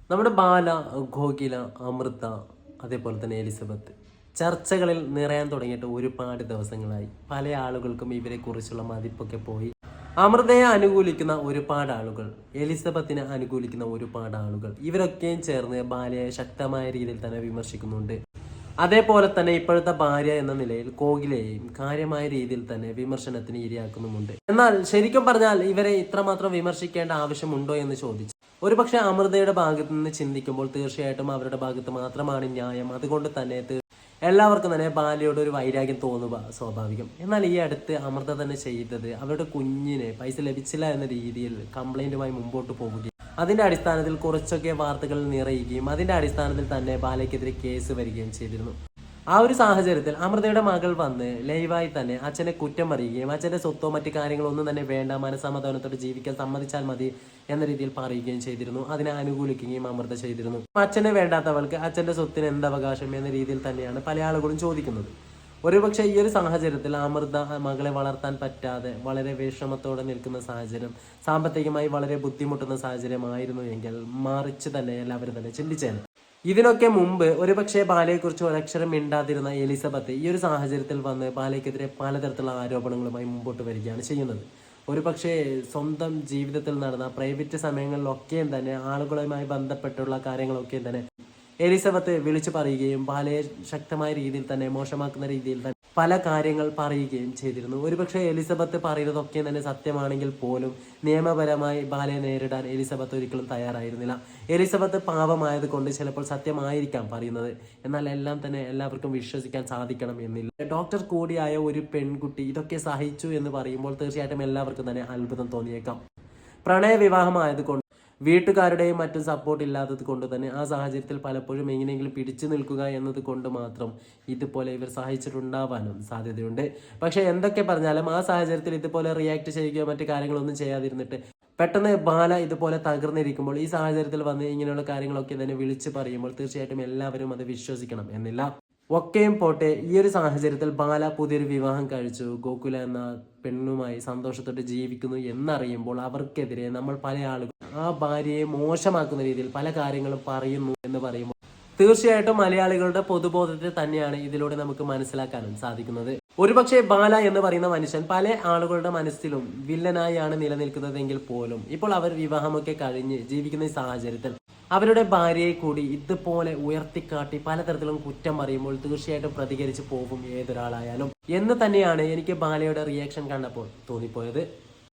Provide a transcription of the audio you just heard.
നമ്മുടെ ബാല, ഗോകില, അമൃത, അതേപോലെ തന്നെ എലിസബത്ത് ചർച്ചകളിൽ നിറയാൻ തുടങ്ങിയിട്ട് ഒരുപാട് ദിവസങ്ങളായി. പല ആളുകൾക്കും ഇവരെ കുറിച്ചുള്ള മതിപ്പൊക്കെ പോയി. അമൃതയെ അനുകൂലിക്കുന്ന ഒരുപാട് ആളുകൾ, എലിസബത്തിനെ അനുകൂലിക്കുന്ന ഒരുപാട് ആളുകൾ, ഇവരൊക്കെയും ചേർന്ന് ബാലയെ ശക്തമായ രീതിയിൽ തന്നെ വിമർശിക്കുന്നുണ്ട്. അതേപോലെ തന്നെ ഇപ്പോഴത്തെ ഭാര്യ എന്ന നിലയിൽ കോകിലയെയും കാര്യമായ രീതിയിൽ തന്നെ വിമർശനത്തിന് ഇരയാക്കുന്നുമുണ്ട്. എന്നാൽ ശരിക്കും പറഞ്ഞാൽ ഇവരെ ഇത്രമാത്രം വിമർശിക്കേണ്ട ആവശ്യമുണ്ടോ എന്ന് ചോദിച്ചു ഒരുപക്ഷെ അമൃതയുടെ ഭാഗത്ത് നിന്ന് ചിന്തിക്കുമ്പോൾ തീർച്ചയായിട്ടും അവരുടെ ഭാഗത്ത് മാത്രമാണ് ന്യായം. അതുകൊണ്ട് തന്നെ എല്ലാവർക്കും തന്നെ ബാലയോട് ഒരു വൈരാഗ്യം തോന്നുക സ്വാഭാവികം. എന്നാൽ ഈ അടുത്ത് അമൃത തന്നെ ചെയ്തത് അവരുടെ കുഞ്ഞിന് പൈസ ലഭിച്ചില്ല എന്ന രീതിയിൽ കംപ്ലൈന്റുമായി മുമ്പോട്ട് പോവുകയും അതിന്റെ അടിസ്ഥാനത്തിൽ കുറച്ചൊക്കെ വാർത്തകൾ നിറയുകയും അതിന്റെ അടിസ്ഥാനത്തിൽ തന്നെ ബാലയ്ക്കെതിരെ കേസ് വരികയും ചെയ്തിരുന്നു. ആ ഒരു സാഹചര്യത്തിൽ അമൃതയുടെ മകൾ വന്ന് ലൈവായി തന്നെ അച്ഛനെ കുറ്റം പറയുകയും അച്ഛന്റെ സ്വത്തോ മറ്റു കാര്യങ്ങളോ ഒന്നും തന്നെ വേണ്ട, മനസ്സമാധാനത്തോടെ ജീവിക്കാൻ സമ്മതിച്ചാൽ മതി എന്ന രീതിയിൽ പറയുകയും ചെയ്തിരുന്നു. അതിനെ അനുകൂലിക്കുകയും അമൃത ചെയ്തിരുന്നു. അച്ഛനെ വേണ്ടാത്തവൾക്ക് അച്ഛന്റെ സ്വത്തിന് എന്തവകാശം എന്ന രീതിയിൽ തന്നെയാണ് പല ആളുകളും ചോദിക്കുന്നത്. ഒരുപക്ഷെ ഈ ഒരു സാഹചര്യത്തിൽ അമൃത മകളെ വളർത്താൻ പറ്റാതെ വളരെ വിഷമത്തോടെ നിൽക്കുന്ന സാഹചര്യം, സാമ്പത്തികമായി വളരെ ബുദ്ധിമുട്ടുന്ന സാഹചര്യമായിരുന്നു എങ്കിൽ മറിച്ച് തന്നെ എല്ലാവരും തന്നെ ചിന്തിച്ചേനെ. ഇതിനൊക്കെ മുമ്പ് ഒരുപക്ഷെ ബാലയെക്കുറിച്ച് ഒരക്ഷരം മിണ്ടാതിരുന്ന എലിസബത്ത് ഈ ഒരു സാഹചര്യത്തിൽ വന്ന് ബാലയ്ക്കെതിരെ പലതരത്തിലുള്ള ആരോപണങ്ങളുമായി മുമ്പോട്ട് വരികയാണ് ചെയ്യുന്നത്. ഒരുപക്ഷെ സ്വന്തം ജീവിതത്തിൽ നടന്ന പ്രൈവറ്റ് സമയങ്ങളിലൊക്കെയും തന്നെ ആളുകളുമായി ബന്ധപ്പെട്ടുള്ള കാര്യങ്ങളൊക്കെയും തന്നെ എലിസബത്ത് വിളിച്ചു പറയുകയും ബാലയെ ശക്തമായ രീതിയിൽ തന്നെ മോശമാക്കുന്ന രീതിയിൽ തന്നെ പല കാര്യങ്ങൾ പറയുകയും ചെയ്തിരുന്നു. ഒരുപക്ഷെ എലിസബത്ത് പറയുന്നതൊക്കെ തന്നെ സത്യമാണെങ്കിൽ പോലും നിയമപരമായി ബാലയെ നേരിടാൻ എലിസബത്ത് ഒരിക്കലും തയ്യാറായിരുന്നില്ല. എലിസബത്ത് പാവമായത് കൊണ്ട് ചിലപ്പോൾ സത്യമായിരിക്കാം പറയുന്നത്. എന്നാൽ എല്ലാം തന്നെ എല്ലാവർക്കും വിശ്വസിക്കാൻ സാധിക്കണം എന്നില്ല. ഡോക്ടർ കൂടിയായ ഒരു പെൺകുട്ടി ഇതൊക്കെ സഹിച്ചു എന്ന് പറയുമ്പോൾ തീർച്ചയായിട്ടും എല്ലാവർക്കും തന്നെ അത്ഭുതം തോന്നിയേക്കാം. പ്രണയ വിവാഹമായതുകൊണ്ട് വീട്ടുകാരുടെയും മറ്റും സപ്പോർട്ട് ഇല്ലാത്തത് കൊണ്ട് തന്നെ ആ സാഹചര്യത്തിൽ പലപ്പോഴും എങ്ങനെയെങ്കിലും പിടിച്ചു നിൽക്കുക എന്നത് കൊണ്ട് മാത്രം ഇതുപോലെ ഇവർ സഹിച്ചിട്ടുണ്ടാവാനും സാധ്യതയുണ്ട്. പക്ഷെ എന്തൊക്കെ പറഞ്ഞാലും ആ സാഹചര്യത്തിൽ ഇതുപോലെ റിയാക്ട് ചെയ്യുകയോ മറ്റു കാര്യങ്ങളൊന്നും ചെയ്യാതിരുന്നിട്ട് പെട്ടെന്ന് ബാല ഇതുപോലെ തകർന്നിരിക്കുമ്പോൾ ഈ സാഹചര്യത്തിൽ വന്ന് ഇങ്ങനെയുള്ള കാര്യങ്ങളൊക്കെ തന്നെ വിളിച്ചു പറയുമ്പോൾ തീർച്ചയായിട്ടും എല്ലാവരും അത് വിശ്വസിക്കണം എന്നില്ല. ഒക്കെയും പോട്ടെ, ഈ ഒരു സാഹചര്യത്തിൽ ബാല പുതിയൊരു വിവാഹം കഴിച്ചു, ഗോകുല എന്ന പെണ്ണുമായി സന്തോഷത്തോടെ ജീവിക്കുന്നു എന്നറിയുമ്പോൾ അവർക്കെതിരെ നമ്മൾ പല ആളുകൾ ആ ഭാര്യയെ മോശമാക്കുന്ന രീതിയിൽ പല കാര്യങ്ങളും പറയുന്നു എന്ന് പറയുമ്പോൾ തീർച്ചയായിട്ടും മലയാളികളുടെ പൊതുബോധത്തെ തന്നെയാണ് ഇതിലൂടെ നമുക്ക് മനസ്സിലാക്കാനും സാധിക്കുന്നത്. ഒരുപക്ഷെ ബാല എന്ന് പറയുന്ന മനുഷ്യൻ പല ആളുകളുടെ മനസ്സിലും വില്ലനായാണ് നിലനിൽക്കുന്നതെങ്കിൽ പോലും ഇപ്പോൾ അവർ വിവാഹമൊക്കെ കഴിഞ്ഞ് ജീവിക്കുന്ന ഈ സാഹചര്യത്തിൽ അവരുടെ ഭാര്യയെ കൂടി ഇതുപോലെ ഉയർത്തിക്കാട്ടി പലതരത്തിലും കുറ്റം പറയുമ്പോൾ തീർച്ചയായിട്ടും പ്രതികരിച്ച് പോകും ഏതൊരാളായാലും എന്ന് തന്നെയാണ് എനിക്ക് ബാലയുടെ റിയാക്ഷൻ കണ്ടപ്പോൾ തോന്നിപ്പോയത്.